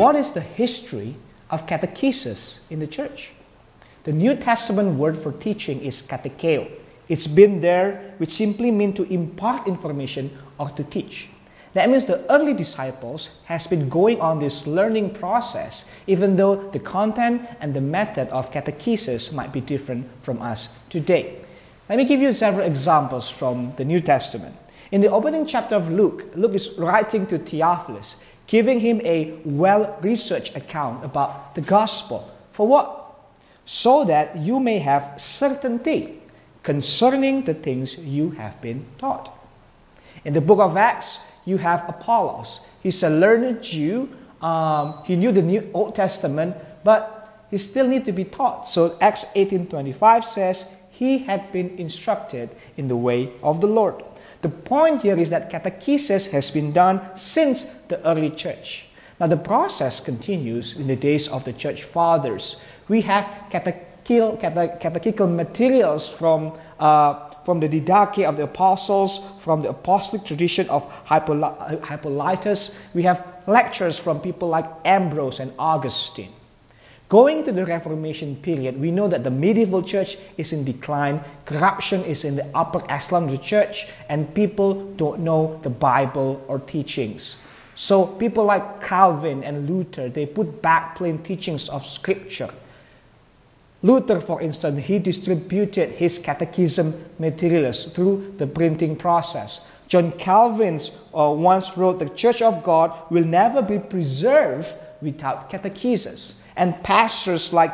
what is the history of catechesis in the church? The New Testament word for teaching is katecheo. It's been there, which simply means to impart information or to teach. That means the early disciples has been going on this learning process, even though the content and the method of catechesis might be different from us today. Let me give you several examples from the New Testament. In the opening chapter of Luke, Luke is writing to Theophilus, giving him a well-researched account about the gospel. For what? So that you may have certainty concerning the things you have been taught. In the book of Acts, you have Apollos. He's a learned Jew. He knew the Old Testament, but he still needs to be taught. So Acts 18:25 says, he had been instructed in the way of the Lord. The point here is that catechesis has been done since the early church. Now the process continues in the days of the church fathers. We have catechetical materials from the didache of the apostles, from the apostolic tradition of Hippolytus. We have lectures from people like Ambrose and Augustine. Going into the Reformation period, we know that the medieval church is in decline, corruption is in the upper echelon of the church, and people don't know the Bible or teachings. So people like Calvin and Luther, they put back plain teachings of Scripture. Luther, for instance, he distributed his catechism materials through the printing process. John Calvin once wrote, the Church of God will never be preserved without catechesis. And pastors like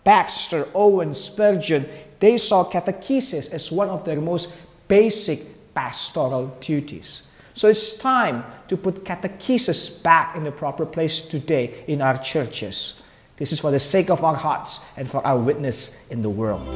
Baxter, Owen, Spurgeon, they saw catechesis as one of their most basic pastoral duties. So it's time to put catechesis back in the proper place today in our churches. This is for the sake of our hearts and for our witness in the world.